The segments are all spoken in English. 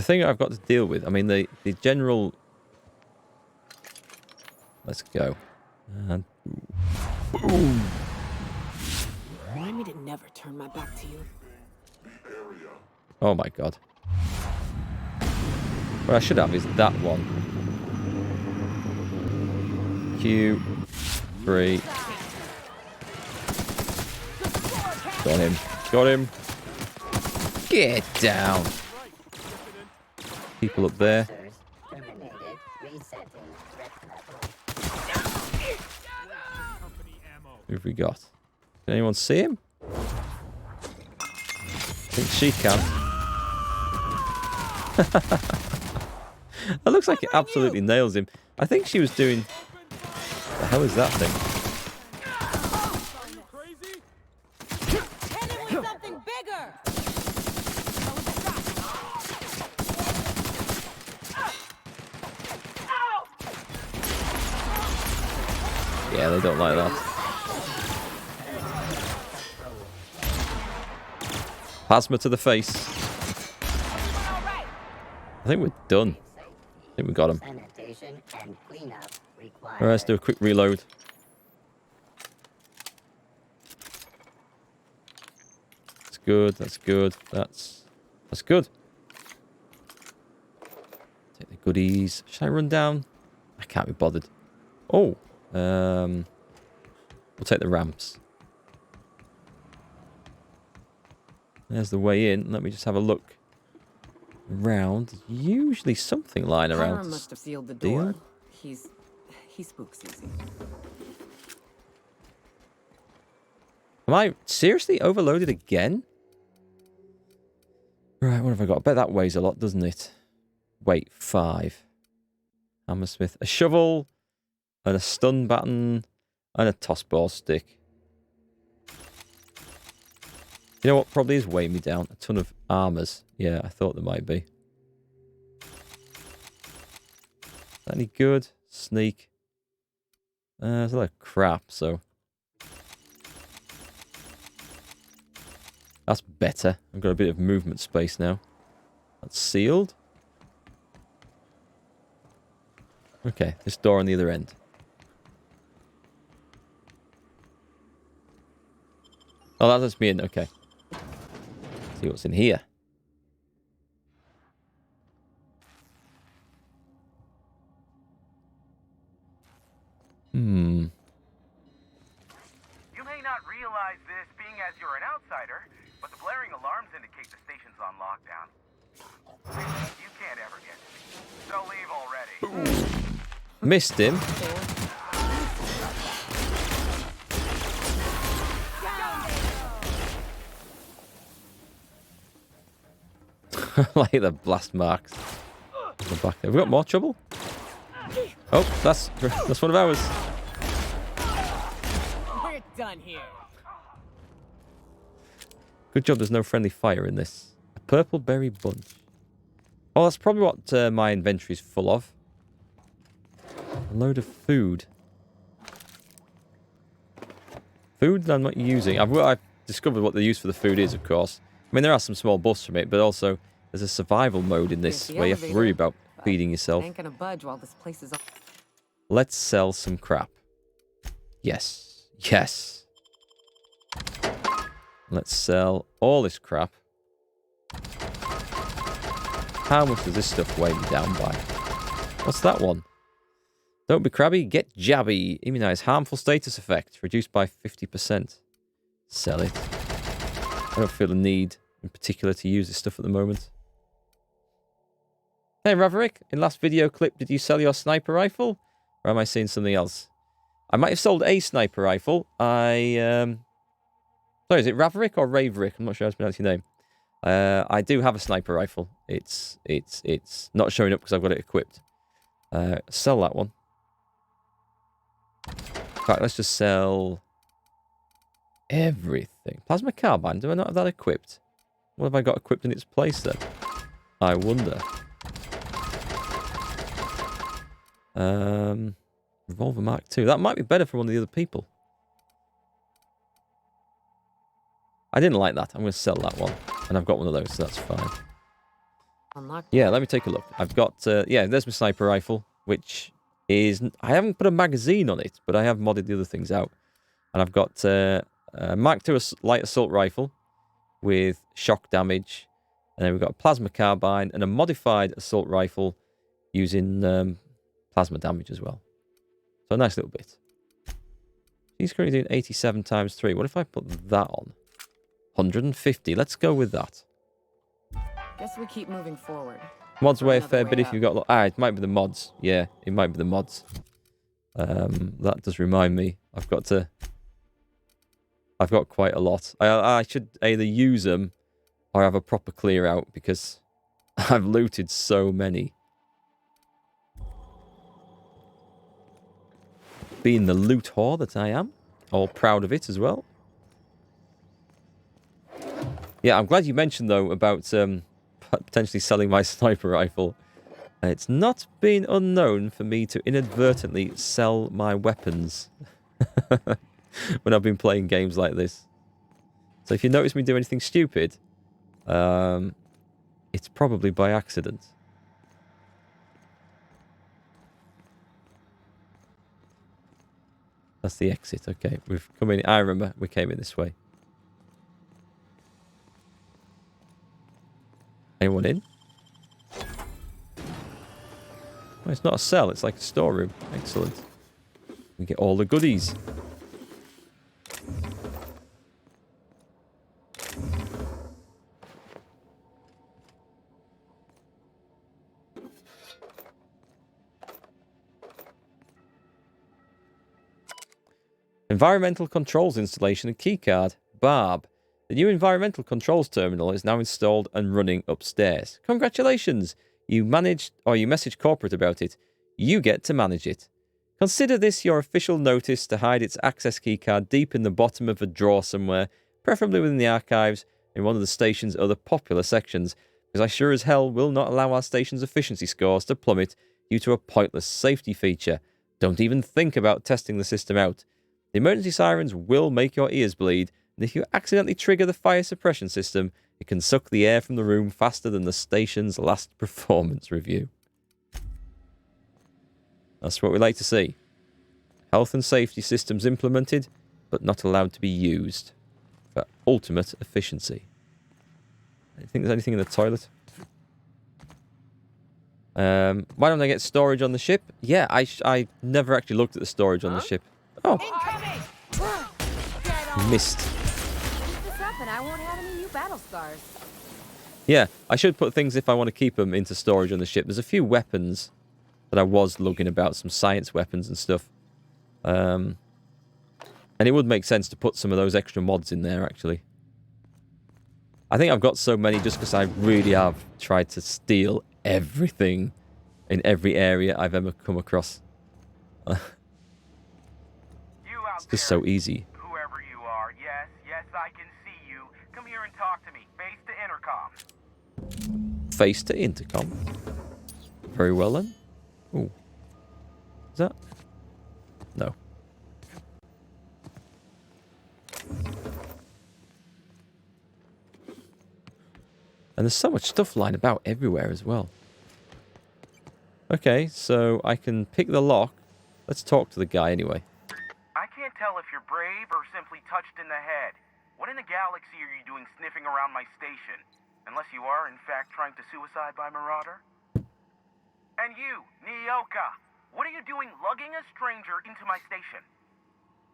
thing I've got to deal with. I mean, the general... Let's go. And... Boom! Remind me to never turn my back to you. Oh my god. What I should have is that one. Q3. Got him. Got him. Get down. People up there. Who have we got? Can anyone see him? I think she can. That looks like it absolutely nails him. I think she was doing... What the hell is that thing? Yeah, they don't like that. Plasma to the face. I think we're done. I think we got him. Alright, let's do a quick reload. That's good, that's good, that's good. Take the goodies. Should I run down? I can't be bothered. Oh, we'll take the ramps. There's the way in. Let me just have a look around. Usually something lying around. Connor must have sealed the door. He spooks easy. Am I seriously overloaded again? Right, what have I got? I bet that weighs a lot, doesn't it? Weight 5. Hammersmith. A shovel and a stun baton and a toss ball stick. You know what probably is weighing me down? A ton of armors. Yeah, I thought there might be. Is that any good? Sneak. There's a lot of crap, so... That's better. I've got a bit of movement space now. That's sealed. Okay, this door on the other end. Oh, that lets me in. Okay. See what's in here. You may not realize this being as you're an outsider, but the blaring alarms indicate the station's on lockdown. You can't ever get to me, so leave already. Missed him. Like the blast marks on the back. Have we got more trouble? Oh, that's one of ours. We're done here. Good job there's no friendly fire in this. A purple berry bunch. Oh, that's probably what my inventory's full of. A load of food. Food that I'm not using. I've discovered what the use for the food is, of course. I mean, there are some small buffs from it, but also there's a survival mode in this where you have to worry about feeding yourself. Ain't gonna budge while this place is on. Let's sell some crap. Yes. Yes. Let's sell all this crap. How much does this stuff weigh me down by? What's that one? Don't be crabby, get jabby. Immunize harmful status effect. Reduced by 50%. Sell it. I don't feel the need in particular to use this stuff at the moment. Hey, Raverick. In last video clip, did you sell your sniper rifle? Or am I seeing something else? I might have sold a sniper rifle. Sorry, is it Raverick or Raverick? I'm not sure how to pronounce your name. I do have a sniper rifle. It's not showing up because I've got it equipped. Sell that one. Right, let's just sell everything. Plasma carbine, do I not have that equipped? What have I got equipped in its place then? I wonder. Revolver Mark II. That might be better for one of the other people. I didn't like that. I'm going to sell that one. And I've got one of those, so that's fine. Unlocked. Yeah, let me take a look. I've got, yeah, there's my sniper rifle, which is, I haven't put a magazine on it, but I have modded the other things out. And I've got a Mark II light assault rifle with shock damage. And then we've got a plasma carbine and a modified assault rifle using plasma damage as well. So a nice little bit. He's currently doing 87 times 3. What if I put that on? 150. Let's go with that. Guess we keep moving forward. Mods weigh a Another fair way bit if up. you've got... it might be the mods. Yeah, it might be the mods. That does remind me. I've got quite a lot. I should either use them or have a proper clear out because I've looted so many. Being the loot whore that I am. All proud of it as well. Yeah, I'm glad you mentioned, though, about potentially selling my sniper rifle. It's not been unknown for me to inadvertently sell my weapons when I've been playing games like this. So if you notice me do anything stupid, it's probably by accident. That's the exit. Okay, we've come in. I remember we came in this way. Anyone in? Oh, it's not a cell. It's like a storeroom. Excellent. We get all the goodies. Environmental controls installation and keycard. Barb. The new environmental controls terminal is now installed and running upstairs. Congratulations! You messaged corporate about it. You get to manage it. Consider this your official notice to hide its access keycard deep in the bottom of a drawer somewhere, preferably within the archives in one of the station's other popular sections, because I sure as hell will not allow our station's efficiency scores to plummet due to a pointless safety feature. Don't even think about testing the system out. The emergency sirens will make your ears bleed, and if you accidentally trigger the fire suppression system, it can suck the air from the room faster than the station's last performance review. That's what we like to see. Health and safety systems implemented, but not allowed to be used for ultimate efficiency. I think there's anything in the toilet. Why don't I get storage on the ship? Yeah, I never actually looked at the storage on the ship. Oh, missed. Keep this up and I won't have any new battle scars. Yeah, I should put things if I want to keep them into storage on the ship. There's a few weapons that I was looking about, some science weapons and stuff. And it would make sense to put some of those extra mods in there, actually. I think I've got so many just because I really have tried to steal everything in every area I've ever come across. It's just so easy. Whoever you are, yes, I can see you. Come here and talk to me, face to intercom. Face to intercom. Very well then. Ooh. Is that? No. And there's so much stuff lying about everywhere as well. Okay, so I can pick the lock. Let's talk to the guy anyway. I can't tell if you're brave or simply touched in the head. What in the galaxy are you doing sniffing around my station? Unless you are, in fact, trying to suicide by Marauder? And you, Nyoka, what are you doing lugging a stranger into my station?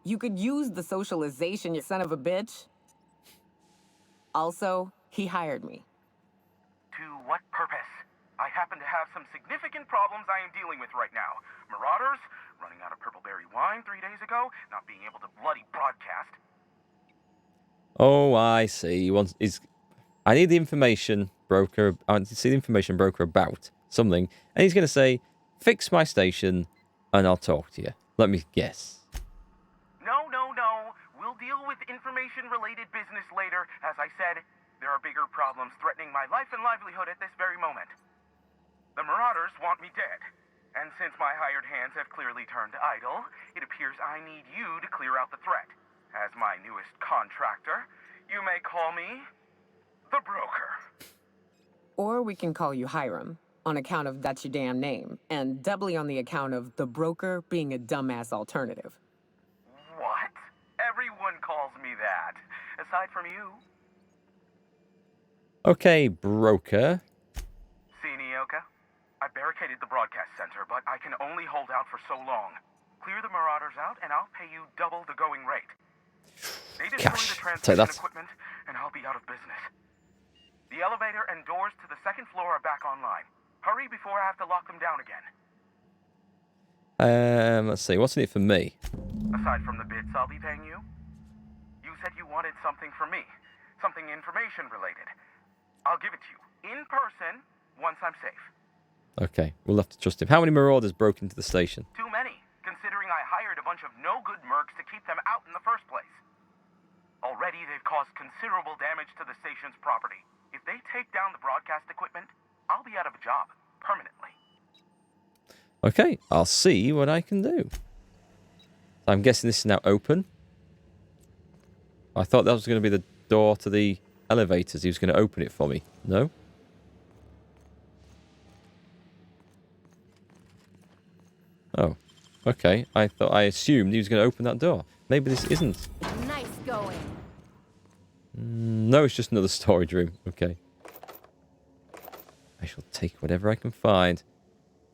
You could use the socialization, you son of a bitch. Also, he hired me. To what purpose? I happen to have some significant problems I am dealing with right now. Marauders, running out of purple berry wine 3 days ago, not being able to bloody broadcast. Oh, I see. I need the information broker. I want to see the information broker about something. And he's going to say, fix my station and I'll talk to you. Let me guess. No. We'll deal with information-related business later. As I said, there are bigger problems threatening my life and livelihood at this very moment. The Marauders want me dead. And since my hired hands have clearly turned idle, it appears I need you to clear out the threat. As my newest contractor, you may call me the broker. Or we can call you Hiram, on account of that's your damn name, and doubly on the account of the broker being a dumbass alternative. What? Everyone calls me that. Aside from you. Okay, broker. See, Nyoka? I barricaded the broadcast center, but I can only hold out for so long. Clear the Marauders out, and I'll pay you double the going rate. They destroy Cash. the Take transmission that. equipment, and I'll be out of business. The elevator and doors to the second floor are back online. Hurry before I have to lock them down again. Let's see. What's in it for me? Aside from the bits I'll be paying you, you said you wanted something from me. Something information related. I'll give it to you in person once I'm safe. Okay, we'll have to trust him. How many marauders broke into the station? Too many, considering I hired a bunch of no-good mercs to keep them out in the first place. Already, they've caused considerable damage to the station's property. If they take down the broadcast equipment, I'll be out of a job, permanently. Okay, I'll see what I can do. I'm guessing this is now open. I thought that was going to be the door to the elevators. He was going to open it for me. No? Oh, okay. I assumed he was going to open that door. Maybe this isn't. Nice going. No, it's just another storage room. Okay. I shall take whatever I can find.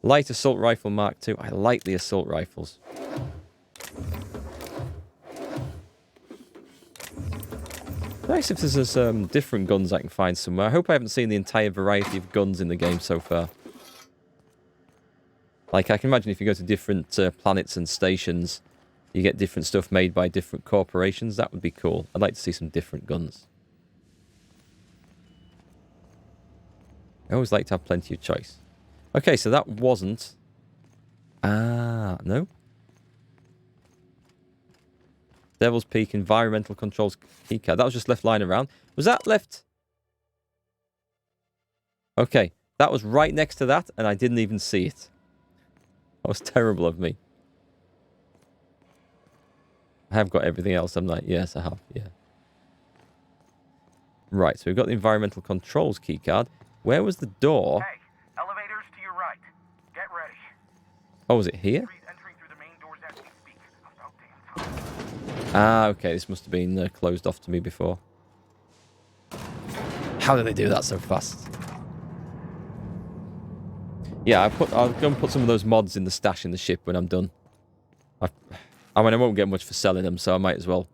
Light assault rifle Mark II. I like the assault rifles. Nice if there's some different guns I can find somewhere. I hope I haven't seen the entire variety of guns in the game so far. Like, I can imagine if you go to different planets and stations, you get different stuff made by different corporations. That would be cool. I'd like to see some different guns. I always like to have plenty of choice. Okay, so that wasn't... Ah, no? Devil's Peak Environmental Controls keycard. That was just left lying around. Was that left? Okay, that was right next to that, and I didn't even see it. That was terrible of me. I have got everything else. I'm like, yes, I have. Yeah. Right, so we've got the environmental controls keycard. Where was the door? Hey, elevators to your right. Get ready. Oh, was it here? Entering through the main doors as we speak. About damn time. Ah, okay. This must have been closed off to me before. How did they do that so fast? Yeah, I'll go and put some of those mods in the stash in the ship when I'm done. I mean, I won't get much for selling them, so I might as well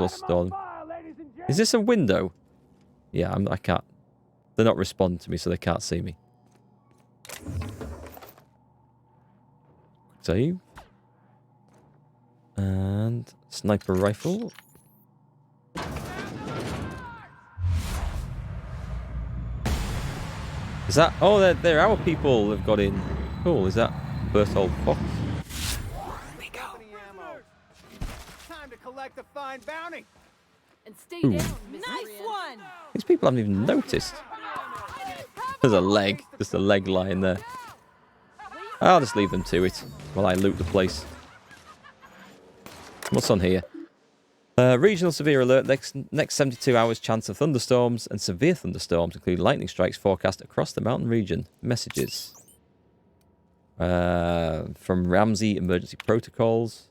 store them. Is this a window? Yeah, I can't. They're not responding to me, so they can't see me. Save. And sniper rifle. Is that... Oh, they're our people have got in. Cool, is that Berthold Fox? We go. Time to collect a fine bounty. And stay Ooh. down, nice one. These people haven't even noticed. There's a leg. Just a leg lying there. I'll just leave them to it while I loot the place. What's on here? Regional severe alert. Next 72 hours chance of thunderstorms and severe thunderstorms, including lightning strikes forecast across the mountain region. Messages. From Ramsey Emergency Protocols.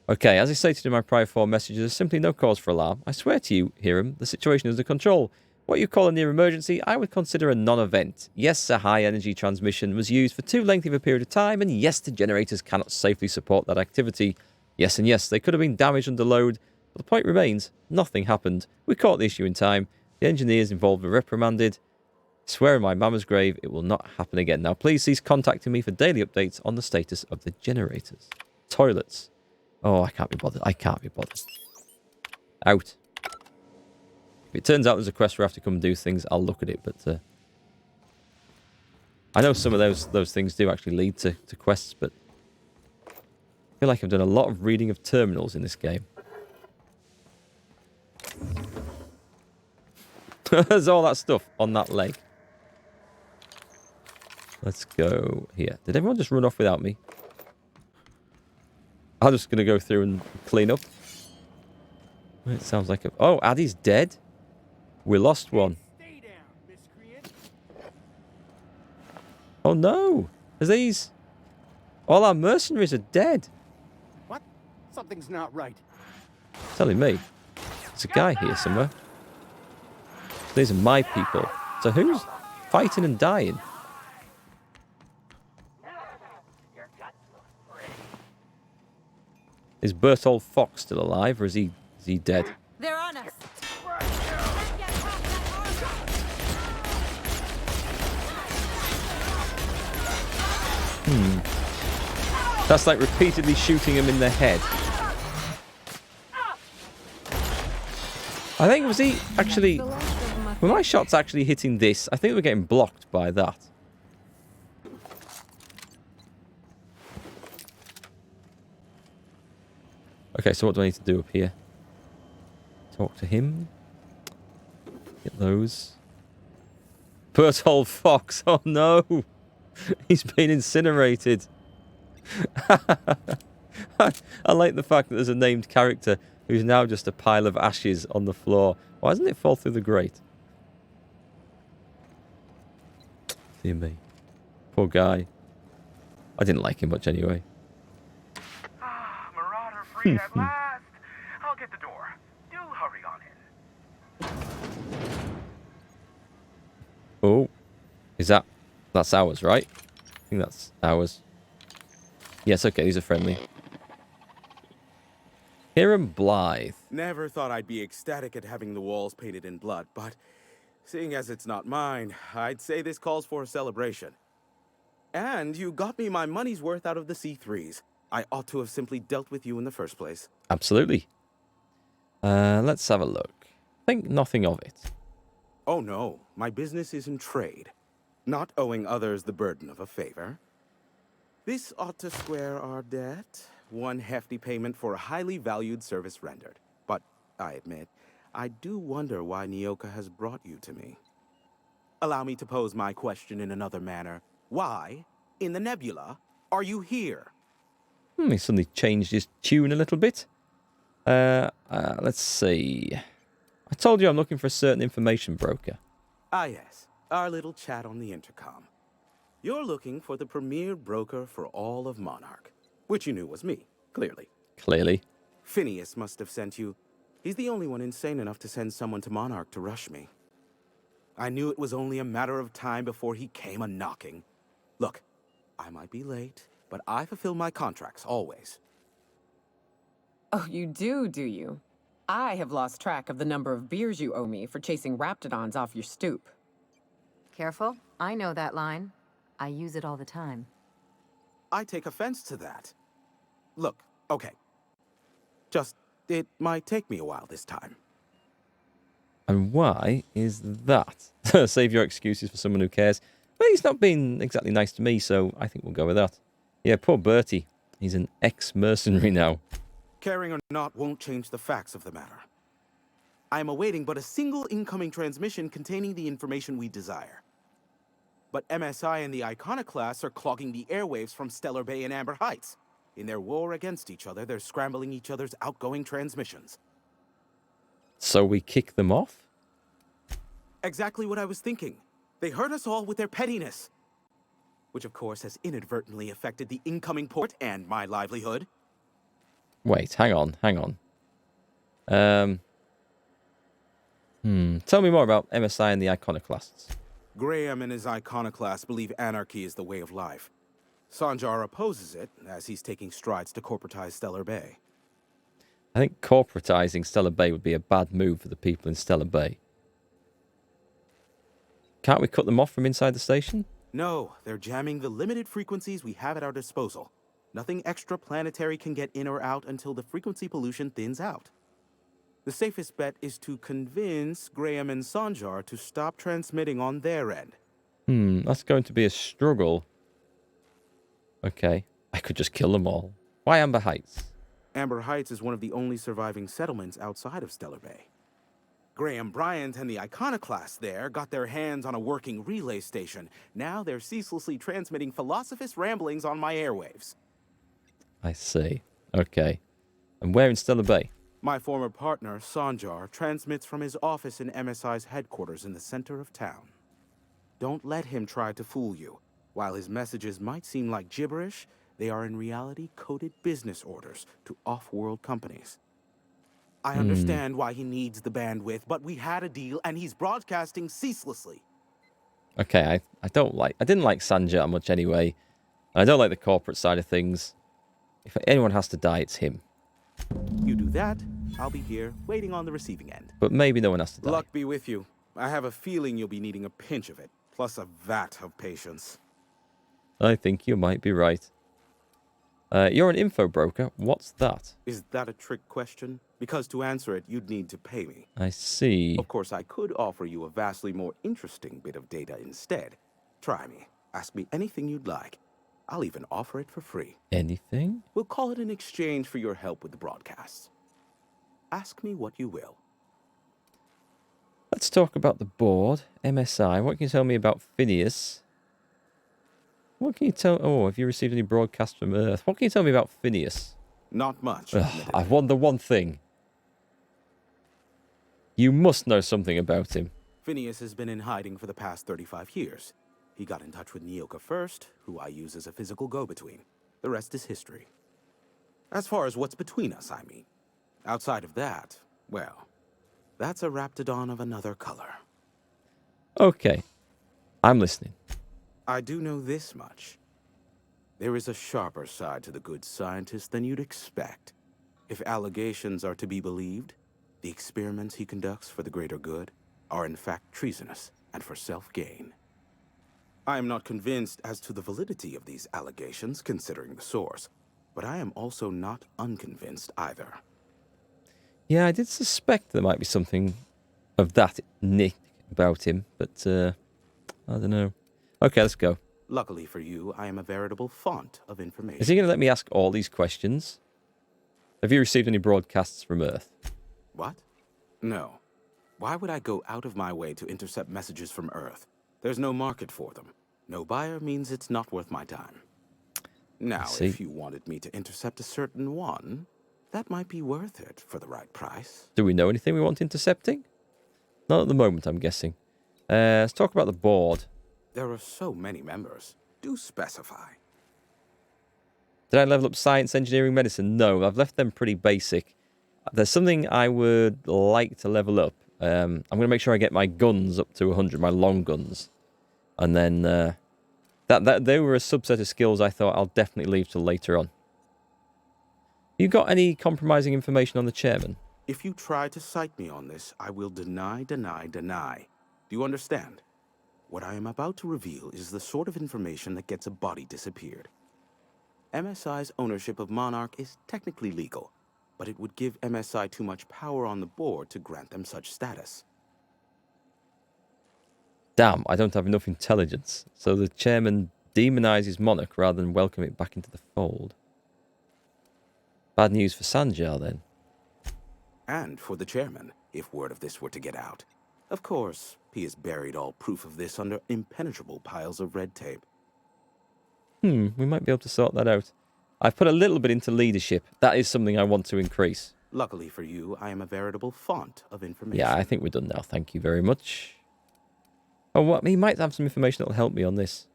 Okay, as I stated in my prior 4 messages, there's simply no cause for alarm. I swear to you, Hiram, the situation is under control. What you call a near emergency, I would consider a non-event. Yes, a high-energy transmission was used for too lengthy of a period of time, and yes, the generators cannot safely support that activity. Yes, and yes, they could have been damaged under load, but the point remains, nothing happened. We caught the issue in time. The engineers involved were reprimanded. I swear in my mama's grave, it will not happen again. Now, please cease contacting me for daily updates on the status of the generators. Toilets. Oh, I can't be bothered. I can't be bothered. Out. If it turns out there's a quest where I have to come and do things, I'll look at it, but... I know some of those things do actually lead to quests, but... I feel like I've done a lot of reading of terminals in this game. There's all that stuff on that leg. Let's go here. Did everyone just run off without me? I'm just going to go through and clean up. It sounds like a... Oh, Addie's dead? We lost one. Stay down, Oh no! Are these... All our mercenaries are dead. What? Something's not right. Telling me. There's a guy here somewhere. These are my people. So who's fighting and dying? Is Berthold Fox still alive, or is he dead? They're on us. That's like repeatedly shooting him in the head. I think, was he actually... Were my shots actually hitting this? I think we're getting blocked by that. Okay, so what do I need to do up here? Talk to him. Get those. Berthold Fox. Oh no! He's been incinerated. I like the fact that there's a named character who's now just a pile of ashes on the floor. Why doesn't it fall through the grate? Dear me. Poor guy. I didn't like him much anyway. Marauder free at last. I'll get the door. Do hurry on in. Oh. That's ours, right? I think that's ours. Yes, okay, these are friendly. Hiram Blythe. Never thought I'd be ecstatic at having the walls painted in blood, but seeing as it's not mine, I'd say this calls for a celebration. And you got me my money's worth out of the C3s. I ought to have simply dealt with you in the first place. Absolutely. Let's have a look. Think nothing of it. Oh no, my business is in trade, not owing others the burden of a favor. This ought to square our debt. One hefty payment for a highly valued service rendered. But I admit, I do wonder why Nyoka has brought you to me. Allow me to pose my question in another manner. Why, in the nebula, are you here? He suddenly changed his tune a little bit. Let's see. I told you I'm looking for a certain information broker. Ah yes, our little chat on the intercom. You're looking for the premier broker for all of Monarch, which you knew was me, clearly. Clearly. Phineas must have sent you. He's the only one insane enough to send someone to Monarch to rush me. I knew it was only a matter of time before he came a-knocking. Look, I might be late, but I fulfill my contracts, always. Oh, you do you? I have lost track of the number of beers you owe me for chasing raptidons off your stoop. Careful, I know that line. I use it all the time. I take offense to that. Look, okay. Just, it might take me a while this time. And why is that? Save your excuses for someone who cares. Well, he's not been exactly nice to me, so I think we'll go with that. Yeah, poor Bertie. He's an ex-mercenary now. Caring or not won't change the facts of the matter. I am awaiting but a single incoming transmission containing the information we desire. But MSI and the Iconoclasts are clogging the airwaves from Stellar Bay and Amber Heights. In their war against each other, they're scrambling each other's outgoing transmissions. So we kick them off? Exactly what I was thinking. They hurt us all with their pettiness. Which of course has inadvertently affected the incoming port and my livelihood. Wait, hang on. Tell me more about MSI and the Iconoclasts. Graham and his Iconoclasts believe anarchy is the way of life. Sanjar opposes it, as he's taking strides to corporatize Stellar Bay. I think corporatizing Stellar Bay would be a bad move for the people in Stellar Bay. Can't we cut them off from inside the station? No, they're jamming the limited frequencies we have at our disposal. Nothing extraplanetary can get in or out until the frequency pollution thins out. The safest bet is to convince Graham and Sanjar to stop transmitting on their end. That's going to be a struggle. Okay, I could just kill them all. Why Amber Heights? Amber Heights is one of the only surviving settlements outside of Stellar Bay. Graham Bryant and the Iconoclasts there got their hands on a working relay station. Now they're ceaselessly transmitting philosophist ramblings on my airwaves. I see. Okay. And where in Stellar Bay? My former partner, Sanjar, transmits from his office in MSI's headquarters in the center of town. Don't let him try to fool you. While his messages might seem like gibberish, they are in reality coded business orders to off-world companies. I understand why he needs the bandwidth, but we had a deal and he's broadcasting ceaselessly. Okay, I didn't like Sanjar much anyway. And I don't like the corporate side of things. If anyone has to die, it's him. You do that, I'll be here waiting on the receiving end. But maybe no one has to die. Luck be with you. I have a feeling you'll be needing a pinch of it, plus a vat of patience. I think you might be right. You're an info broker. What's that? Is that a trick question? Because to answer it, you'd need to pay me. I see. Of course, I could offer you a vastly more interesting bit of data instead. Try me. Ask me anything you'd like. I'll even offer it for free. Anything? We'll call it an exchange for your help with the broadcasts. Ask me what you will. Let's talk about the board. MSI. What can you tell me about Phineas? What can you tell... Oh, have you received any broadcasts from Earth? What can you tell me about Phineas? Not much. I've won the one thing. You must know something about him. Phineas has been in hiding for the past 35 years. He got in touch with Nyoka first, who I use as a physical go-between. The rest is history. As far as what's between us, I mean. Outside of that, well, that's a raptidon of another color. Okay. I'm listening. I do know this much. There is a sharper side to the good scientist than you'd expect. If allegations are to be believed, the experiments he conducts for the greater good are in fact treasonous and for self-gain. I am not convinced as to the validity of these allegations, considering the source, but I am also not unconvinced either. Yeah, I did suspect there might be something of that nick about him, but I don't know. Okay, let's go. Luckily for you, I am a veritable font of information. Is he going to let me ask all these questions? Have you received any broadcasts from Earth? What? No. Why would I go out of my way to intercept messages from Earth? There's no market for them. No buyer means it's not worth my time. Now, if you wanted me to intercept a certain one, that might be worth it for the right price. Do we know anything we want intercepting? Not at the moment, I'm guessing. Let's talk about the board. There are so many members. Do specify. Did I level up science, engineering, medicine? No, I've left them pretty basic. There's something I would like to level up. I'm going to make sure I get my guns up to 100, my long guns. And then they were a subset of skills I thought I'll definitely leave till later on. You got any compromising information on the chairman? If you try to cite me on this, I will deny. Do you understand? What I am about to reveal is the sort of information that gets a body disappeared. MSI's ownership of Monarch is technically legal, but it would give MSI too much power on the board to grant them such status. Damn, I don't have enough intelligence. So the chairman demonizes Monarch rather than welcome it back into the fold. Bad news for Sanjar, then. And for the chairman, if word of this were to get out. Of course, he has buried all proof of this under impenetrable piles of red tape. We might be able to sort that out. I've put a little bit into leadership. That is something I want to increase. Luckily for you, I am a veritable font of information. Yeah, I think we're done now. Thank you very much. Oh, what? He might have some information that will help me on this.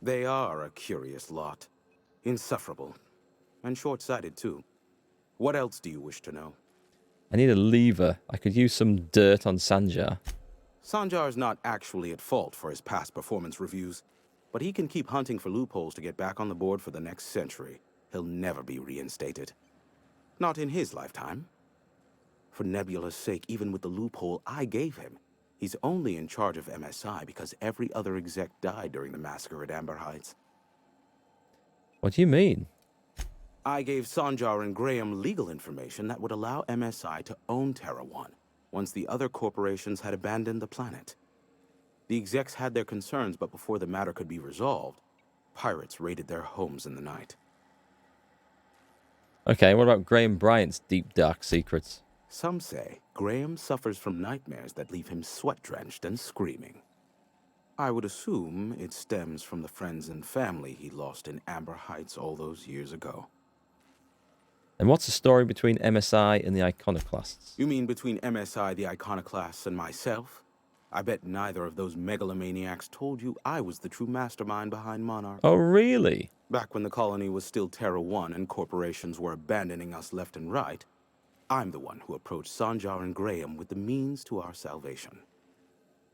They are a curious lot. Insufferable. And short-sighted, too. What else do you wish to know? I need a lever. I could use some dirt on Sanjar. Sanjar's not actually at fault for his past performance reviews, but he can keep hunting for loopholes to get back on the board for the next century. He'll never be reinstated. Not in his lifetime. For Nebula's sake, even with the loophole I gave him, he's only in charge of MSI because every other exec died during the massacre at Amber Heights. What do you mean? I gave Sanjar and Graham legal information that would allow MSI to own Terra 1 once the other corporations had abandoned the planet. The execs had their concerns, but before the matter could be resolved, pirates raided their homes in the night. Okay, what about Graham Bryant's deep, dark secrets? Some say Graham suffers from nightmares that leave him sweat-drenched and screaming. I would assume it stems from the friends and family he lost in Amber Heights all those years ago. And what's the story between MSI and the Iconoclasts? You mean between MSI, the Iconoclasts, and myself? I bet neither of those megalomaniacs told you I was the true mastermind behind Monarch. Oh, really? Back when the colony was still Terra 1 and corporations were abandoning us left and right, I'm the one who approached Sanjar and Graham with the means to our salvation.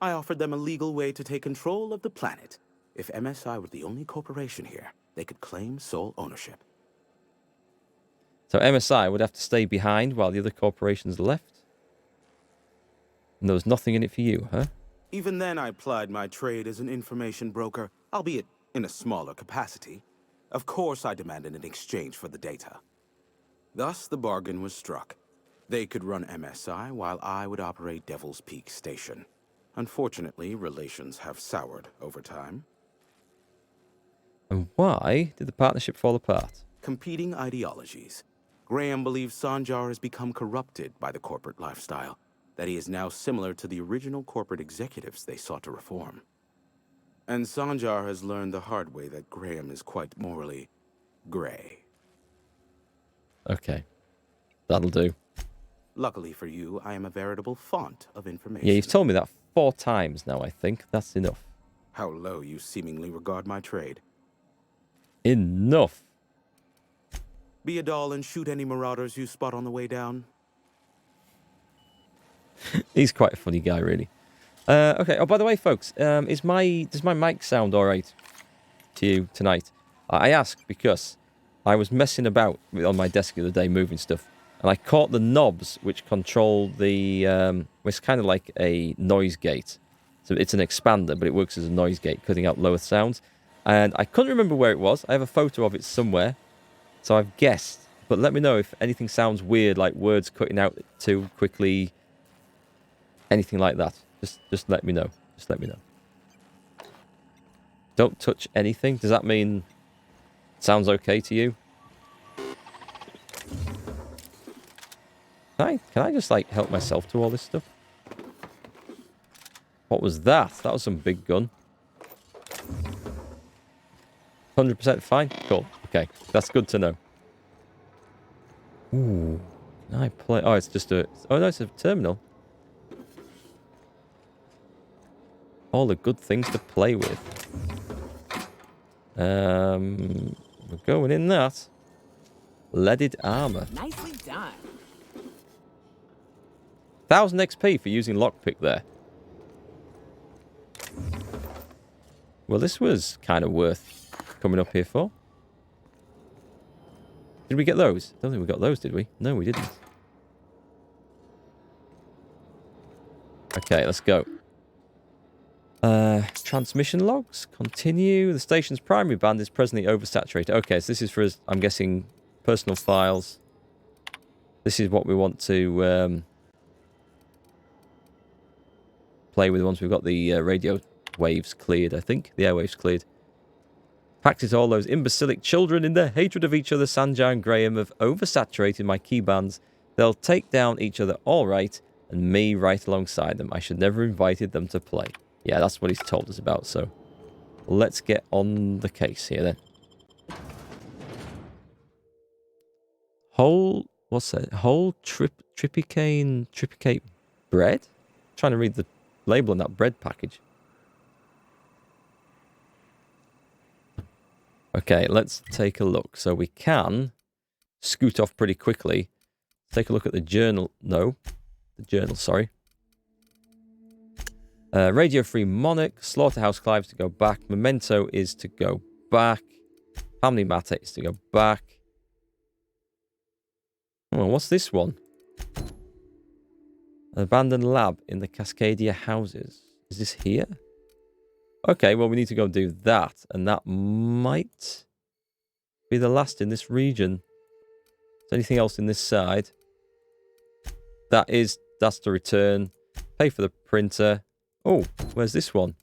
I offered them a legal way to take control of the planet. If MSI were the only corporation here, they could claim sole ownership. So MSI would have to stay behind while the other corporations left? And there was nothing in it for you, huh? Even then, I plied my trade as an information broker, albeit in a smaller capacity. Of course, I demanded an exchange for the data. Thus, the bargain was struck. They could run MSI while I would operate Devil's Peak Station. Unfortunately, relations have soured over time. And why did the partnership fall apart? Competing ideologies. Graham believes Sanjar has become corrupted by the corporate lifestyle, that he is now similar to the original corporate executives they sought to reform. And Sanjar has learned the hard way that Graham is quite morally gray. Okay. That'll do. Luckily for you, I am a veritable font of information. Yeah, you've told me that 4 times now, I think. That's enough. How low you seemingly regard my trade. Enough. Be a doll and shoot any marauders you spot on the way down. He's quite a funny guy, really. Okay. Oh, by the way, folks, does my mic sound all right to you tonight? I ask because I was messing about on my desk the other day, moving stuff, and I caught the knobs which control the. It's kind of like a noise gate, so it's an expander, but it works as a noise gate, cutting out lower sounds. And I couldn't remember where it was. I have a photo of it somewhere, so I've guessed. But let me know if anything sounds weird, like words cutting out too quickly. Anything like that. Just let me know. Just let me know. Don't touch anything. Does that mean it sounds okay to you? Can I just like help myself to all this stuff? What was that? That was some big gun. 100% fine? Cool. Okay. That's good to know. Ooh. Can I play? Oh, it's just a... Oh, no, it's a terminal. All the good things to play with. We're going in that. Leaded armor. Nicely done. 1000 XP for using lockpick there. Well, this was kind of worth coming up here for. Did we get those? I don't think we got those, did we? No, we didn't. Okay, let's go. Transmission logs. Continue. The station's primary band is presently oversaturated. Okay, so this is for us, I'm guessing, personal files. This is what we want to play with once we've got the radio waves cleared, I think. The airwaves cleared. Practice all those imbecilic children in their hatred of each other. Sanjar and Graham have oversaturated my key bands. They'll take down each other all right, and me right alongside them. I should never have invited them to play. Yeah, that's what he's told us about, so let's get on the case here then. What's that? Triplicate bread? Trying to read the label on that bread package. Okay, let's take a look. So we can scoot off pretty quickly. Take a look at the journal. No, the journal, sorry. Radio Free Monarch, Slaughterhouse Clives to go back. Memento is to go back. Family Matter is to go back. Oh, what's this one? An abandoned lab in the Cascadia houses. Is this here? Okay, well, we need to go do that. And that might be the last in this region. Is there anything else in this side? That's the return. Pay for the printer. Oh, where's this one?